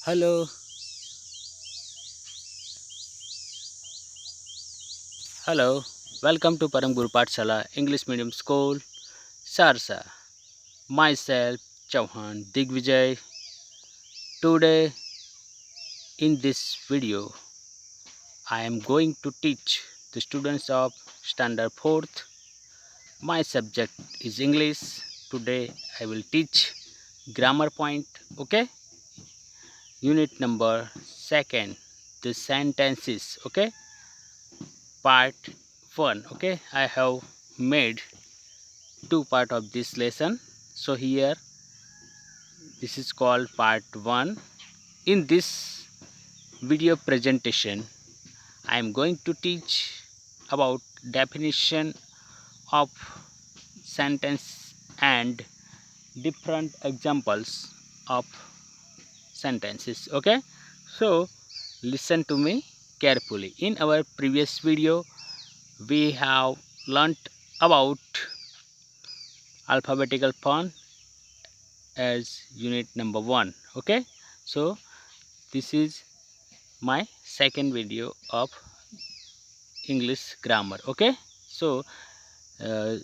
Hello, hello. Welcome to Param Guru Pathshala English Medium School, Sarsa. Myself, Chauhan Digvijay. Today, in this video, I am going to teach the students of Standard 4th. My subject is English. Today, I will teach grammar point. Okay, unit number second, the sentences. Okay, part 1. Okay, I have made two part of this lesson. So here this is called part 1. In this video presentation I am going to teach about definition of sentence and different examples of sentences. Okay, so listen to me carefully. In our previous video we have learnt about alphabetical font as unit number 1. Okay, so this is my second video of English grammar. Okay, so uh,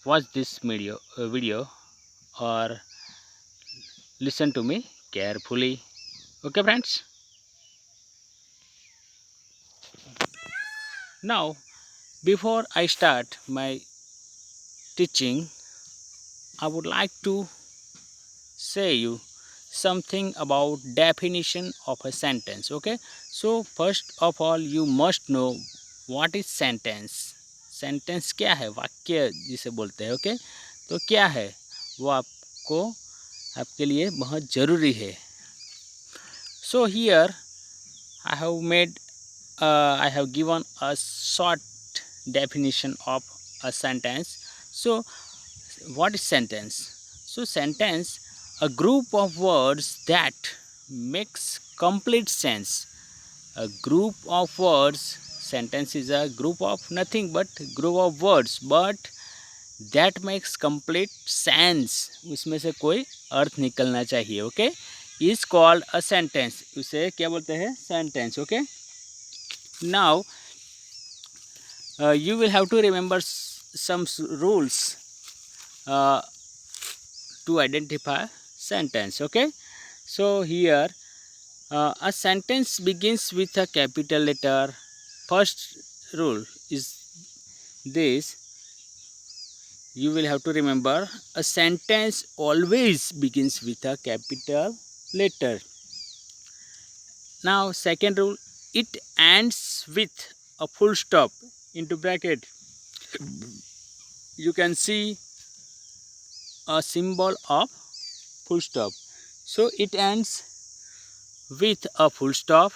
watch this video or listen to me carefully. Okay friends, now before I start my teaching I would like to say you something about definition of a sentence. Okay, so first of all you must know what is sentence. Sentence क्या है, वाक्य जिसे बोलते हैं. Okay, तो क्या है वो आपको आपके लिए बहुत ज़रूरी है. So here I have given a short definition of a sentence. So what is sentence? So sentence, a group of words that makes complete sense. A group of words, sentence is a group of nothing but group of words but that makes complete sense. उसमें से कोई अर्थ निकलना चाहिए. Okay, is called a sentence. उसे क्या बोलते हैं, sentence. Okay, now you will have to remember some rules to identify sentence. Okay, so here a sentence begins with a capital letter. First rule is this: you will have to remember a sentence always begins with a capital letter. Now second rule, it ends with a full stop into bracket. You can see a symbol of full stop. So it ends with a full stop,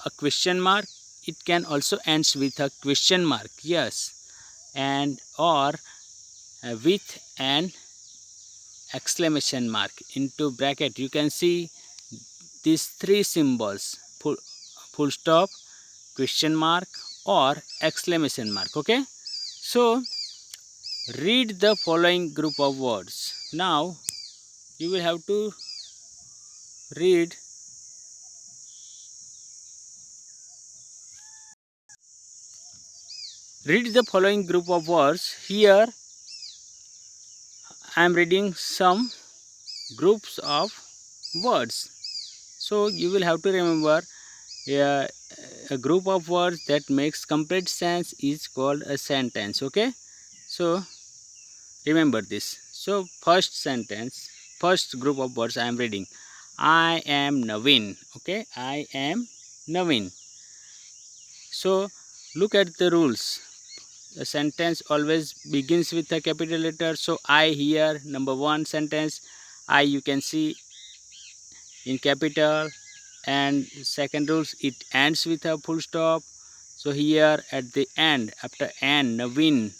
a question mark. It can also ends with a question mark, yes, and or with an exclamation mark into bracket. You can see these three symbols: full stop, question mark or exclamation mark. Okay, so read the following group of words. Now you will have to read the following group of words. Here I am reading some groups of words. So you will have to remember a group of words that makes complete sense is called a sentence. Okay, so remember this. So first group of words I am reading: I am Naveen. Okay, I am Naveen. So look at the rules. The sentence always begins with a capital letter. So I here, number one sentence, I you can see in capital, and second rules, it ends with a full stop. So here at the end, after n, Naveen,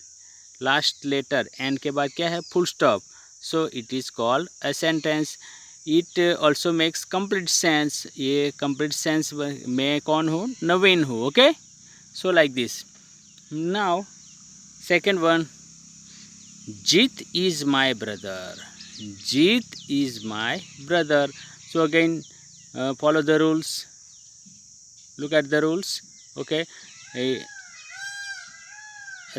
last letter n के बाद क्या है, full stop. So it is called a sentence. It also makes complete sense. ये complete sense मैं कौन हूँ, नवीन हूँ. Okay, so like this. Now second one, Jit is my brother. Jeet is my brother. So again, follow the rules. Look at the rules. Okay, a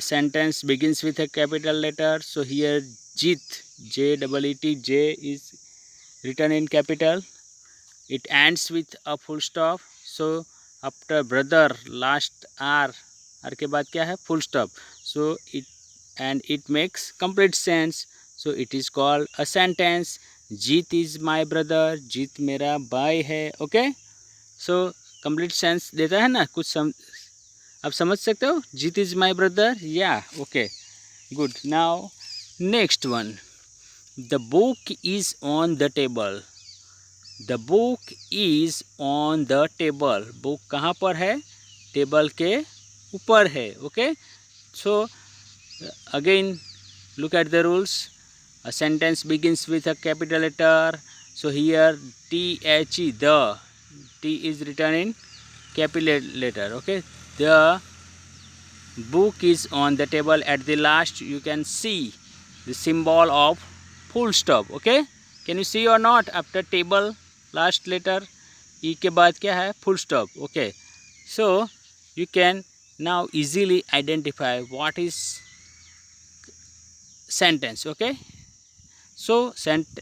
sentence begins with a capital letter. So here Jeet, J-E-E-T, J is written in capital. It ends with a full stop. So after brother, last R के बाद क्या है? Full stop. So it makes complete sense. So it is called a sentence. Jeet is my brother. Jeet मेरा भाई है. Okay. So complete sense देता है ना? कुछ आप समझ सकते हो? Jeet is my brother. Yeah. Okay. Good. Now next one. The book is on the table. The book is on the table. Book कहाँ पर है? टेबल के ऊपर है. Okay. So again, look at the rules. A sentence begins with a capital letter. So here T-H-E, the T is written in capital letter. Okay. The book is on the table. At the last you can see the symbol of full stop. Okay. Can you see or not? After table, last letter E के बाद क्या है? Full stop. Okay. So you can now easily identify what is sentence. Okay. So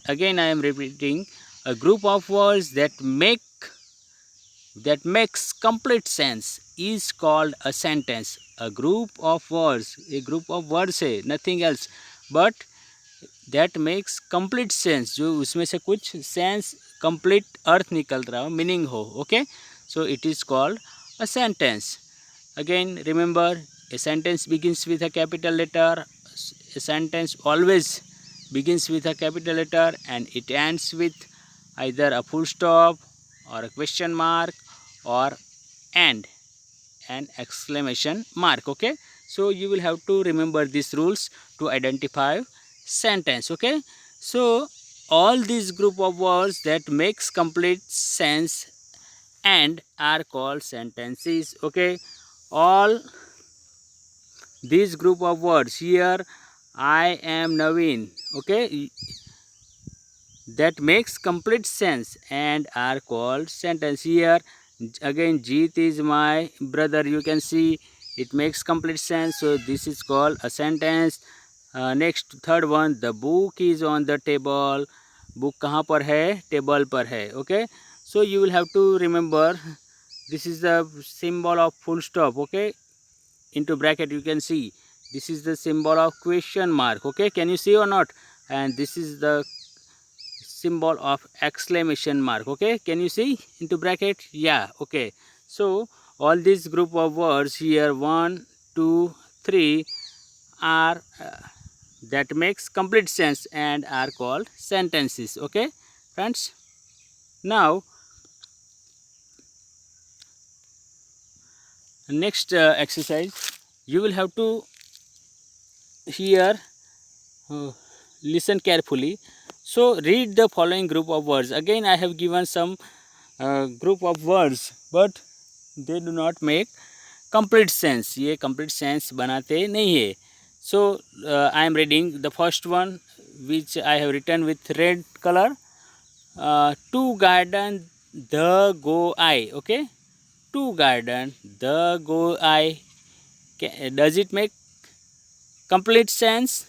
again I am repeating, a group of words that makes complete sense is called a sentence. A group of words है, nothing else, but that makes complete sense, जो उसमें से कुछ sense, complete अर्थ निकल रहा हो, meaning हो. Okay. So it is called a sentence. Again remember, a sentence begins with a capital letter. A sentence always begins with a capital letter and it ends with either a full stop or a question mark or and an exclamation mark. Okay. So you will have to remember these rules to identify sentence. Okay. So all these group of words that makes complete sense and are called sentences. Okay. All these group of words here, I am Naveen. Okay. That makes complete sense and are called sentence. Here again, Jeet is my brother. You can see it makes complete sense. So this is called a sentence. Next, third one, the book is on the table. Book कहाँ पर है? Table पर है. Okay. So you will have to remember, this is the symbol of full stop. Okay. Into bracket you can see this is the symbol of question mark. Okay. Can you see or not? And this is the symbol of exclamation mark. Okay. Can you see into bracket? Yeah. Okay. So all these group of words here, 1 2 3, are that makes complete sense and are called sentences. Okay friends. Now next exercise, you will have to here listen carefully. So read the following group of words. Again I have given some group of words, but they do not make complete sense. ये complete sense बनाते नहीं है. So I am reading the first one, which I have written with red color. To garden the go I. Okay. To garden the go I. Does it make complete sense?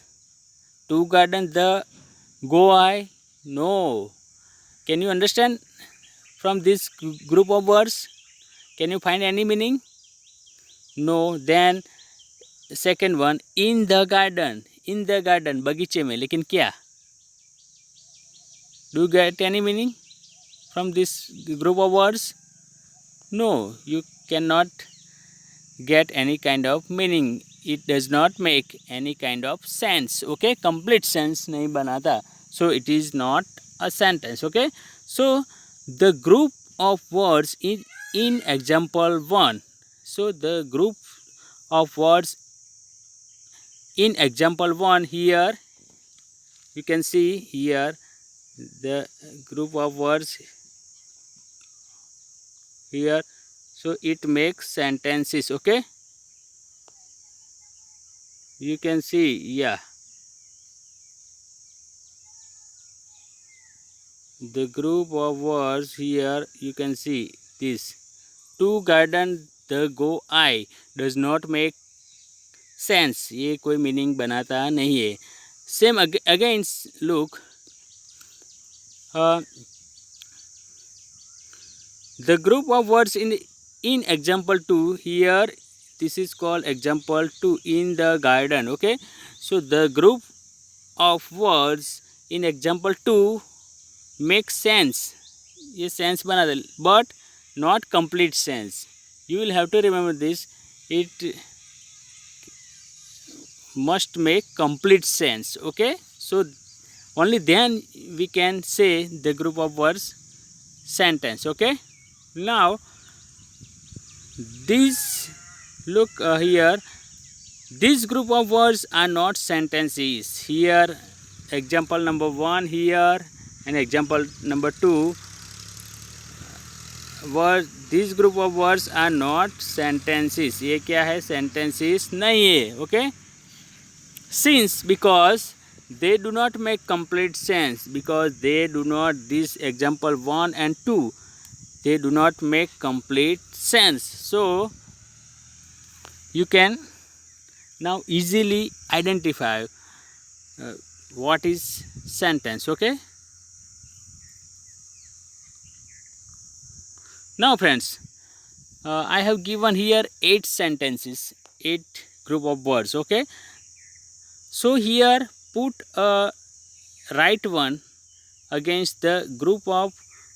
To garden the go I? No. Can you understand from this group of words? Can you find any meaning? No. Then second one, in the garden. In the garden, बगीचे में, लेकिन क्या? Do you get any meaning from this group of words? No, you cannot get any kind of meaning. It does not make any kind of sense. Okay, complete sense नहीं बनाता. So it is not a sentence. Okay. So the group of words in example 1. So the group of words in example 1 here, you can see here the group of words here. So it makes sentences. Okay. You can see, yeah. the group of words here you can see this. To garden the go I does not make sense. ये कोई meaning बनाता नहीं है. Same again look. The group of words in example 2 here, this is called example 2 in the garden. Okay, so the group of words in example 2 makes sense. ये sense बना दे, but not complete sense. You will have to remember this. It must make complete sense. Okay, so only then we can say the group of words sentence. Okay, now this look here, this group of words are not sentences. Here example number 1 here and example number 2 word, this group of words are not sentences. ये क्या है? Sentences नहीं है. Okay, since because they do not make complete sense, because they do not, this example 1 and 2, they do not make complete sense. So you can now easily identify what is sentence. Okay, now friends, I have given here 8 sentences, 8 group of words. Okay, so here put a right one against the group of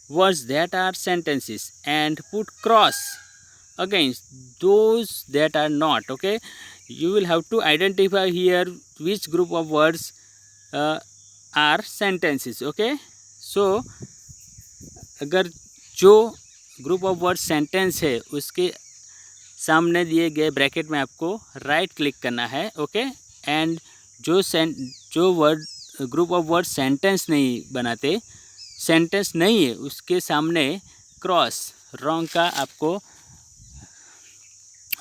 words that are sentences and put cross against those that are not. Okay, you will have to identify here which group of words are sentences. Okay, so अगर जो group of word sentence है उसके सामने दिए गए bracket में आपको right click करना है. ओके, एंड जो word group of word sentence नहीं बनाते, सेंटेंस नहीं है, उसके सामने क्रॉस रॉन्ग का आपको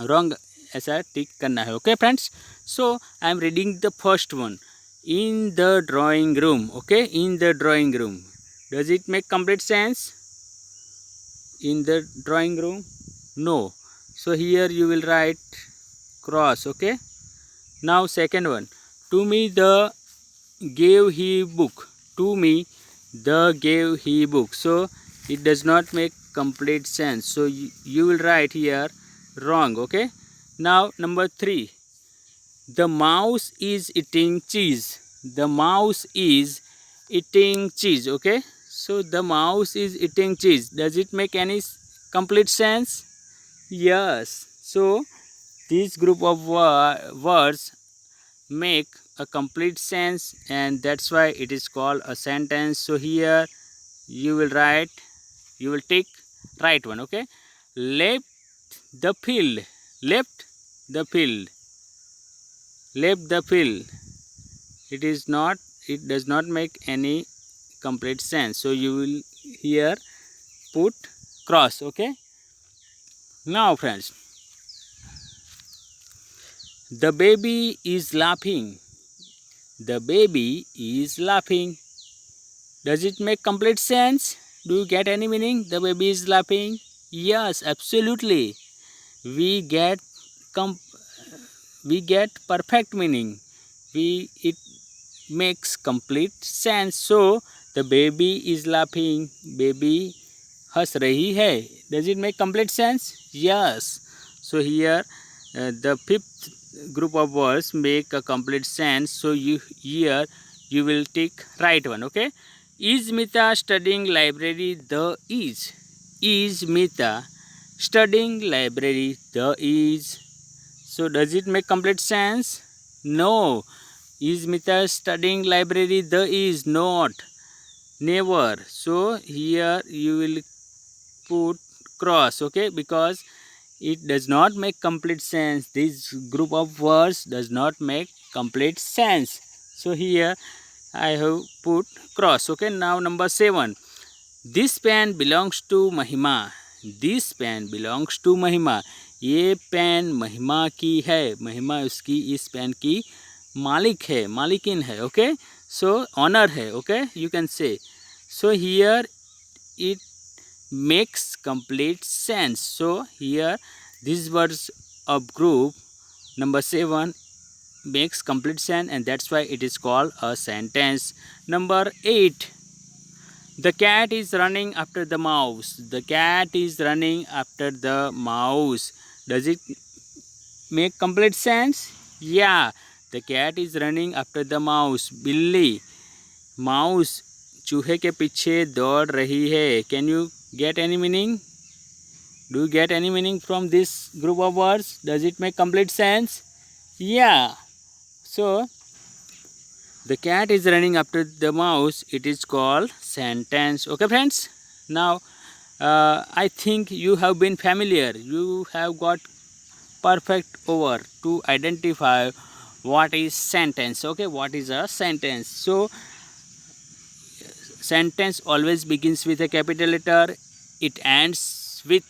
रॉन्ग ऐसा टिक करना है. Okay friends, so I am reading the first one. In the drawing room. Okay, in the drawing room, does it make complete sense? In the drawing room? No. So here you will write cross. Okay, now second one. To me the gave he book. To me the gave he book. So it does not make complete sense. So you will write here wrong. Okay, now number 3. The mouse is eating cheese. The mouse is eating cheese. Okay, so the mouse is eating cheese. Does it make any complete sense? Yes. So this group of words make a complete sense, and that's why it is called a sentence. So here you will write, you will tick right one. Okay, left the field. Left the field. Left the field. It is not, it does not make any complete sense. So you will here put cross. Okay, now friends, the baby is laughing. The baby is laughing. Does it make complete sense? Do you get any meaning? The baby is laughing. Yes, absolutely. We get perfect meaning. It makes complete sense. So the baby is laughing. Baby हंस रही है. Does it make complete sense? Yes. So here the fifth group of words make a complete sense. So here you will tick right one. Okay. Is Mita studying library? The is. Is Mita studying library? The is. So does it make complete sense? No. Is Mita studying library? The is not. Never. So here you will put cross. Okay, because it does not make complete sense. This group of words does not make complete sense. So here I have put cross. Okay, now number 7. This pen belongs to Mahima. This pen belongs to Mahima. ये pen महिमा की है. महिमा उसकी इस pen की मालिक है, मालिकिन है. ओके, सो ऑनर है. Okay, you can say. So here it makes complete sense. So here these words of group number 7 makes complete sense, and that's why it is called a sentence. Number 8, the cat is running after the mouse. The cat is running after the mouse. Does it make complete sense? Yeah, the cat is running after the mouse. बिल्ली mouse चूहे के पीछे दौड़ रही है. Can you get any meaning? Do you get any meaning from this group of words? Does it make complete sense? Yeah. So the cat is running after the mouse. It is called sentence. Okay, friends. Now I think you have been familiar. You have got perfect over to identify what is sentence. Okay, what is a sentence? So sentence always begins with a capital letter. It ends with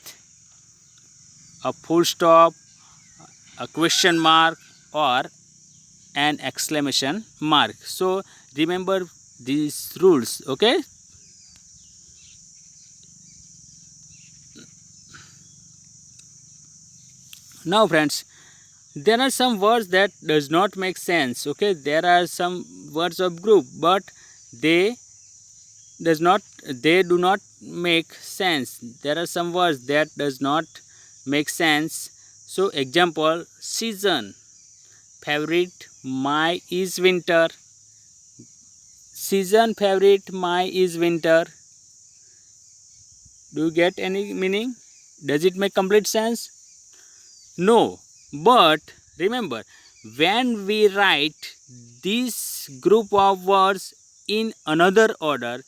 a full stop, a question mark, or an exclamation mark. So remember these rules. Okay. Now friends, there are some words that does not make sense. Okay, there are some words of group, but they do not make sense. There are some words that does not make sense. So example, season, favorite, my is winter. Season, favorite, my is winter. Do you get any meaning? Does it make complete sense? No, but remember, when we write this group of words in another order,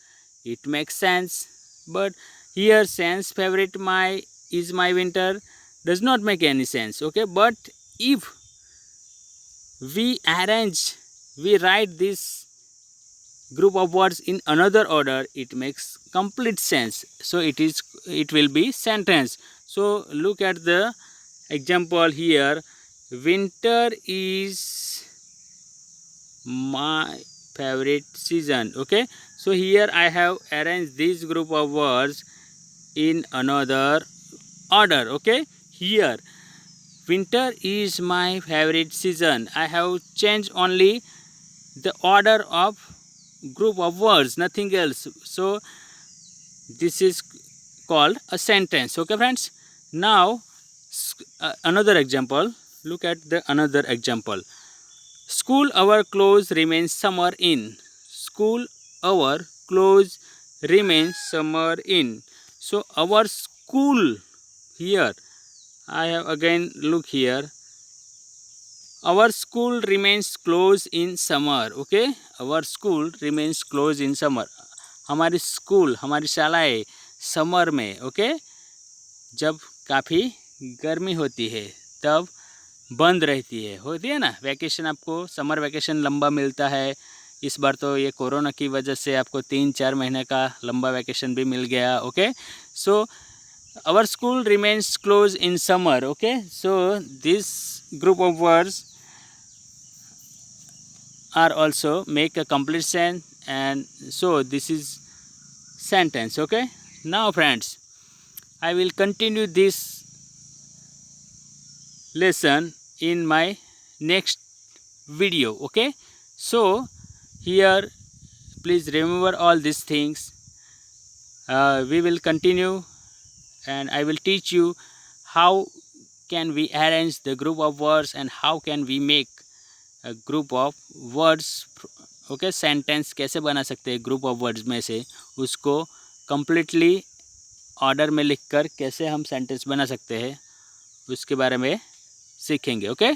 it makes sense. But here, sense, favorite, my is my winter does not make any sense. Okay, but if we write this group of words in another order, it makes complete sense. So it will be sentence. So look at the example here. Winter is my favorite season. Okay, so here I have arranged this group of words in another order. Okay, here winter is my favorite season. I have changed only the order of group of words, nothing else. So this is called a sentence. Okay friends, now another example. Look at the another example. School hour close remains summer in. School hour close remains summer in. So our school here, I have again look here. Our school remains closed in summer. Okay, our school remains closed in summer. हमारी school, हमारी शालाएं summer में, okay, जब काफ़ी गर्मी होती है तब बंद रहती है, होती है ना. वैकेशन आपको समर वैकेशन लंबा मिलता है. इस बार तो ये कोरोना की वजह से आपको 3-4 महीने का लंबा वैकेशन भी मिल गया. Okay, so our school remains close in summer. Okay, so this group of words are also make a complete sense, and so this is sentence. Okay, now friends, I will continue this lesson in my next video. Okay, so here please remember all these things. We will continue, and I will teach you how can we arrange the group of words and how can we make a group of words. Okay, sentence कैसे बना सकते हैं group of words में से, उसको completely order में लिखकर कैसे हम सेंटेंस बना सकते हैं, उसके बारे में सीखेंगे. ओके.